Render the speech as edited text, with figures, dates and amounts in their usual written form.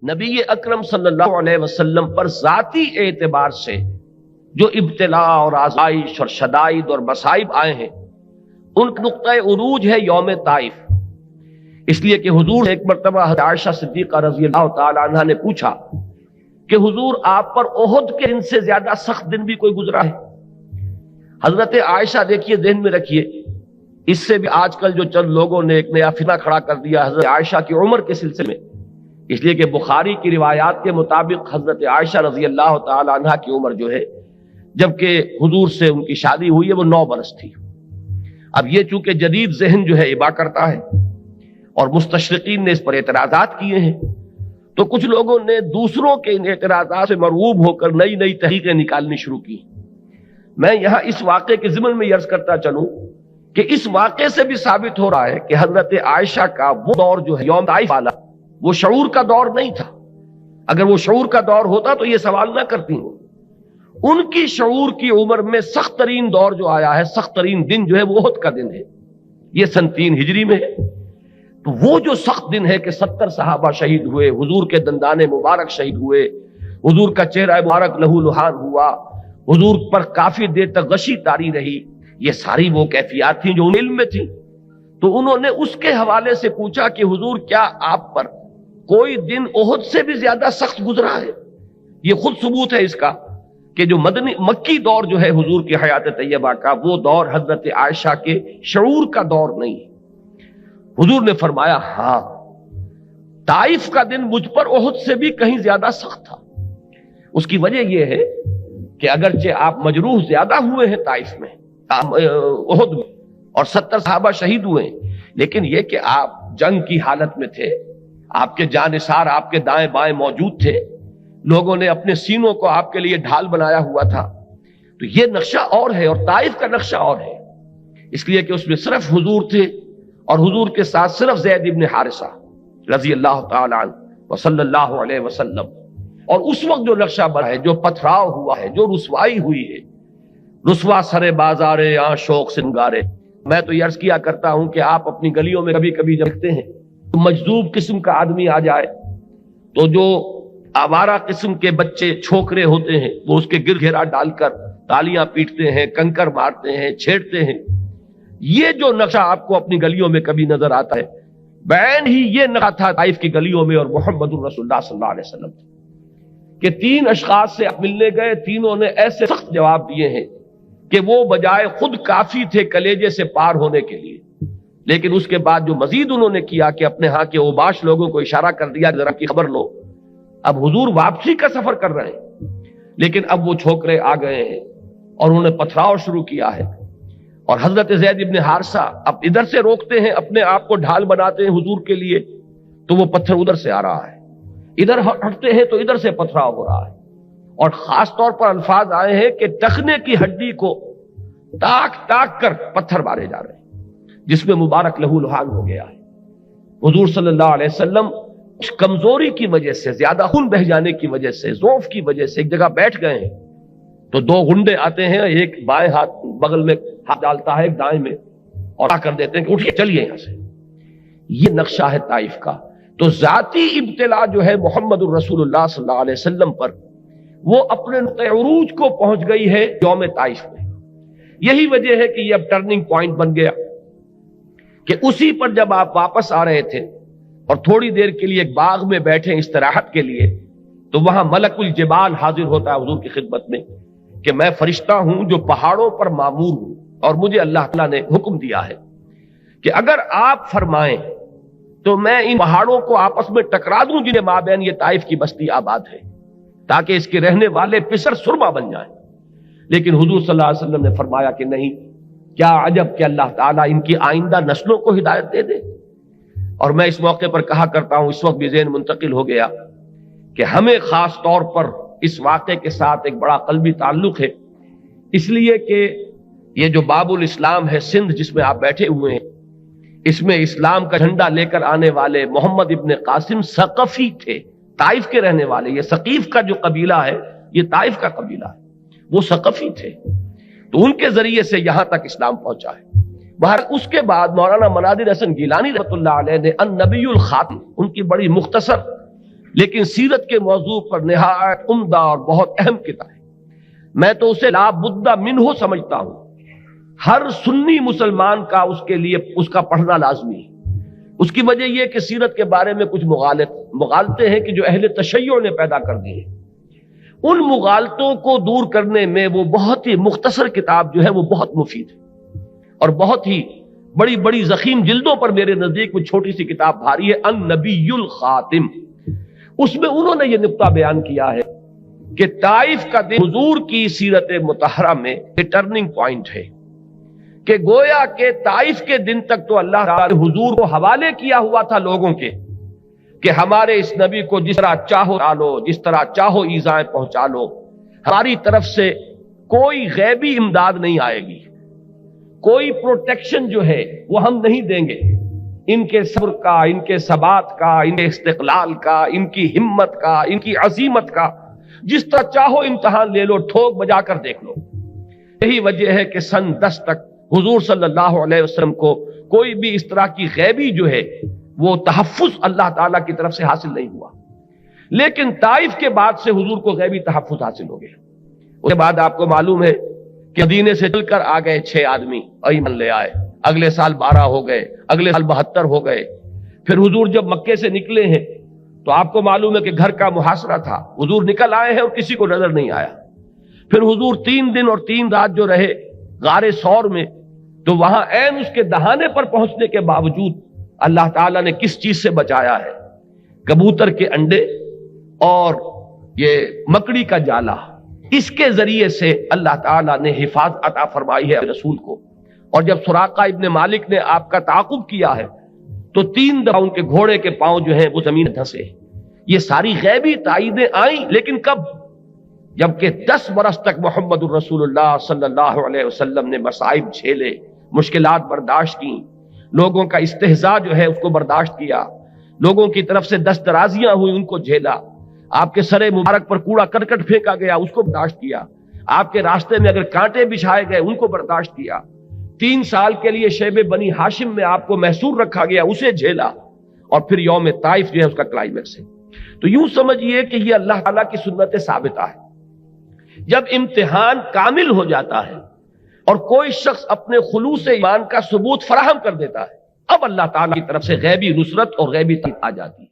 نبی اکرم صلی اللہ علیہ وسلم پر ذاتی اعتبار سے جو ابتلا اور آزمائش اور شدائد اور مصائب آئے ہیں ان کا نقطۂ عروج ہے یوم طائف. اس لیے کہ حضور ایک مرتبہ حضرت عائشہ صدیقہ رضی اللہ تعالی عنہا نے پوچھا کہ حضور آپ پر احد کے دن سے زیادہ سخت دن بھی کوئی گزرا ہے؟ حضرت عائشہ دیکھیے ذہن میں رکھیے، اس سے بھی آج کل جو چند لوگوں نے ایک نیا فتنہ کھڑا کر دیا حضرت عائشہ کی عمر کے سلسلے میں، اس لیے کہ بخاری کی روایات کے مطابق حضرت عائشہ رضی اللہ تعالی عنہا کی عمر جو ہے جبکہ حضور سے ان کی شادی ہوئی ہے وہ 9 برس تھی. اب یہ چونکہ جدید ذہن جو ہے ابا کرتا ہے اور مستشرقین نے اس پر اعتراضات کیے ہیں، تو کچھ لوگوں نے دوسروں کے ان اعتراضات سے مرعوب ہو کر نئی نئی تحقیقیں نکالنی شروع کی. میں یہاں اس واقعے کے ضمن میں عرض کرتا چلوں کہ اس واقعے سے بھی ثابت ہو رہا ہے کہ حضرت عائشہ کا وہ دور جو ہے یوم طائف والا وہ شعور کا دور نہیں تھا. اگر وہ شعور کا دور ہوتا تو یہ سوال نہ کرتی ہوں. ان کی شعور کی عمر میں سخت ترین دور جو آیا ہے، سخت ترین دن جو ہے وہ احد کا دن ہے. یہ سن 3 ہجری میں ہے. تو وہ جو سخت دن ہے کہ 70 صحابہ شہید ہوئے، حضور کے دندان مبارک شہید ہوئے، حضور کا چہرہ مبارک لہو لہان ہوا، حضور پر کافی دیر تک غشی طاری رہی، یہ ساری وہ کیفیات تھیں جو ان علم میں تھیں. تو انہوں نے اس کے حوالے سے پوچھا کہ حضور کیا آپ پر کوئی دن احد سے بھی زیادہ سخت گزرا ہے؟ یہ خود ثبوت ہے اس کا کہ جو مکی دور جو ہے حضور کی حیات طیبہ کا، وہ دور حضرت عائشہ کے شعور کا دور نہیں ہے. حضور نے فرمایا ہاں، طائف کا دن مجھ پر احد سے بھی کہیں زیادہ سخت تھا. اس کی وجہ یہ ہے کہ اگرچہ آپ مجروح زیادہ ہوئے ہیں طائف میں احد میں اور 70 صحابہ شہید ہوئے ہیں، لیکن یہ کہ آپ جنگ کی حالت میں تھے، آپ کے جانثار آپ کے دائیں بائیں موجود تھے، لوگوں نے اپنے سینوں کو آپ کے لیے ڈھال بنایا ہوا تھا. تو یہ نقشہ اور ہے اور طائف کا نقشہ اور ہے، اس لیے کہ اس میں صرف حضور تھے اور حضور کے ساتھ صرف زید ابن حارثہ رضی اللہ تعالی عنہ وصلی اللہ علیہ وسلم. اور اس وقت جو نقشہ بنا ہے، جو پتھراؤ ہوا ہے، جو رسوائی ہوئی ہے، رسوا سرے بازارے یہاں شوق سنگارے. میں تو یہ عرض کیا کرتا ہوں کہ آپ اپنی گلیوں میں کبھی کبھی جب دیکھتے ہیں تو مجذوب قسم کا آدمی آ جائے تو جو آوارہ قسم کے بچے چھوکرے ہوتے ہیں وہ اس کے گر گھیرا ڈال کر تالیاں پیٹتے ہیں، کنکر مارتے ہیں، چھیڑتے ہیں. یہ جو نقشہ آپ کو اپنی گلیوں میں کبھی نظر آتا ہے، بعین ہی یہ نقشہ تھا طائف کی گلیوں میں اور محمد الرسول اللہ صلی اللہ علیہ وسلم کہ 3 اشخاص سے آپ ملنے گئے، تینوں نے ایسے سخت جواب دیے ہیں کہ وہ بجائے خود کافی تھے کلیجے سے پار ہونے کے لیے. لیکن اس کے بعد جو مزید انہوں نے کیا کہ اپنے ہاں کے اوباش لوگوں کو اشارہ کر دیا ذرا کی خبر لو، اب حضور واپسی کا سفر کر رہے ہیں لیکن اب وہ چھوکرے آ گئے ہیں اور انہوں نے پتھراؤ شروع کیا ہے. اور حضرت زید ابن حارثہ اب ادھر سے روکتے ہیں، اپنے آپ کو ڈھال بناتے ہیں حضور کے لیے، تو وہ پتھر ادھر سے آ رہا ہے. ادھر ہٹتے ہیں تو ادھر سے پتھراؤ ہو رہا ہے. اور خاص طور پر الفاظ آئے ہیں کہ ٹخنے کی ہڈی کو تاک تاک کر پتھر مارے جا رہے ہیں، جس میں مبارک لہو لہان ہو گیا ہے. حضور صلی اللہ علیہ وسلم کمزوری کی وجہ سے، زیادہ خون بہ جانے کی وجہ سے، ضعف کی وجہ سے ایک جگہ بیٹھ گئے ہیں. تو 2 غنڈے آتے ہیں، ایک بائیں ہاتھ بغل میں ہاتھ ڈالتا ہے، ایک دائیں میں، اور آ کر دیتے ہیں کہ اٹھیے چلیے یہاں سے. یہ نقشہ ہے طائف کا. تو ذاتی ابتلا جو ہے محمد الرسول اللہ صلی اللہ علیہ وسلم پر، وہ اپنے نقطۂ عروج کو پہنچ گئی ہے یوم طائف میں. یہی وجہ ہے کہ یہ اب ٹرننگ پوائنٹ بن گیا کہ اسی پر جب آپ واپس آ رہے تھے اور تھوڑی دیر کے لیے ایک باغ میں بیٹھے استراحت کے لیے، تو وہاں ملک الجبال حاضر ہوتا ہے حضور کی خدمت میں کہ میں فرشتہ ہوں جو پہاڑوں پر مامور ہوں، اور مجھے اللہ تعالیٰ نے حکم دیا ہے کہ اگر آپ فرمائیں تو میں ان پہاڑوں کو آپس میں ٹکرا دوں جنہیں مابین یہ طائف کی بستی آباد ہے، تاکہ اس کے رہنے والے پسر سرما بن جائیں. لیکن حضور صلی اللہ علیہ وسلم نے فرمایا کہ نہیں، کیا عجب کہ اللہ تعالیٰ ان کی آئندہ نسلوں کو ہدایت دے دے. اور میں اس موقع پر کہا کرتا ہوں، اس وقت بھی ذہن منتقل ہو گیا کہ ہمیں خاص طور پر اس واقعے کے ساتھ ایک بڑا قلبی تعلق ہے، اس لیے کہ یہ جو باب الاسلام ہے سندھ جس میں آپ بیٹھے ہوئے ہیں، اس میں اسلام کا جھنڈا لے کر آنے والے محمد ابن قاسم ثقفی تھے، طائف کے رہنے والے. یہ ثقیف کا جو قبیلہ ہے یہ طائف کا قبیلہ ہے، وہ ثقفی تھے. تو ان کے ذریعے سے یہاں تک اسلام پہنچا ہے. بہر اس کے بعد مولانا مناظر حسن گیلانی رحمۃ اللہ علیہ نے النبی الخاتم، ان کی بڑی مختصر لیکن سیرت کے موضوع پر نہایت عمدہ اور بہت اہم کتاب ہے. میں تو اسے لا بد منہ سمجھتا ہوں. ہر سنی مسلمان کا اس کے لیے اس کا پڑھنا لازمی ہے. اس کی وجہ یہ کہ سیرت کے بارے میں کچھ مغالطے ہیں کہ جو اہل تشیع نے پیدا کر دی ہیں. ان مغالطوں کو دور کرنے میں وہ بہت ہی مختصر کتاب جو ہے وہ بہت مفید ہے، اور بہت ہی بڑی بڑی ضخیم جلدوں پر میرے نزدیک وہ چھوٹی سی کتاب بھاری ہے، النبی الخاتم. اس میں انہوں نے یہ نقطہ بیان کیا ہے کہ طائف کا دن حضور کی سیرت مطہرہ میں ایک ٹرننگ پوائنٹ ہے، کہ گویا کہ طائف کے دن تک تو اللہ تعالی نے حضور کو حوالے کیا ہوا تھا لوگوں کے، کہ ہمارے اس نبی کو جس طرح چاہو ڈالو، جس طرح چاہو ایذائیں پہنچا لو، ہماری طرف سے کوئی غیبی امداد نہیں آئے گی، کوئی پروٹیکشن جو ہے وہ ہم نہیں دیں گے. ان کے صبر کا، ان کے ثبات کا، ان کے استقلال کا، ان کی ہمت کا، ان کی عزیمت کا جس طرح چاہو امتحان لے لو، ٹھوک بجا کر دیکھ لو. یہی وجہ ہے کہ سن 10 تک حضور صلی اللہ علیہ وسلم کو کوئی بھی اس طرح کی غیبی جو ہے وہ تحفظ اللہ تعالیٰ کی طرف سے حاصل نہیں ہوا. لیکن طائف کے بعد سے حضور کو غیبی تحفظ حاصل ہو گیا. اس کے بعد آپ کو معلوم ہے کہ مدینے سے چل کر آ گئے 6 آدمی ایمان لے آئے، اگلے سال 12 ہو گئے، اگلے سال 72 ہو گئے. پھر حضور جب مکے سے نکلے ہیں تو آپ کو معلوم ہے کہ گھر کا محاصرہ تھا، حضور نکل آئے ہیں اور کسی کو نظر نہیں آیا. پھر حضور 3 دن اور 3 رات جو رہے غار ثور میں، تو وہاں عین اس کے دہانے پر پہنچنے کے باوجود اللہ تعالیٰ نے کس چیز سے بچایا ہے؟ کبوتر کے انڈے اور یہ مکڑی کا جالا، اس کے ذریعے سے اللہ تعالیٰ نے حفاظت عطا فرمائی ہے رسول کو. اور جب سراقہ ابن مالک نے آپ کا تعاقب کیا ہے تو 3 دفعہ ان کے گھوڑے کے پاؤں جو ہیں وہ زمین دھنسے. یہ ساری غیبی تائیدیں آئیں، لیکن کب؟ جبکہ 10 برس تک محمد الرسول اللہ صلی اللہ علیہ وسلم نے مصائب جھیلے، مشکلات برداشت کی، لوگوں کا استہزاء جو ہے اس کو برداشت کیا، لوگوں کی طرف سے دست درازیاں ہوئی ان کو جھیلا، آپ کے سر مبارک پر کوڑا کرکٹ پھینکا گیا اس کو برداشت کیا، آپ کے راستے میں اگر کانٹے بچھائے گئے ان کو برداشت کیا، 3 سال کے لیے شیب بنی ہاشم میں آپ کو محصور رکھا گیا اسے جھیلا، اور پھر یوم طائف جو ہے اس کا کلائمیکس ہے. تو یوں سمجھئے کہ یہ اللہ تعالیٰ کی سنت ثابتہ ہے. جب امتحان کامل ہو جاتا ہے اور کوئی شخص اپنے خلوص ایمان کا ثبوت فراہم کر دیتا ہے، اب اللہ تعالیٰ کی طرف سے غیبی نصرت اور غیبی تائید آ جاتی ہے.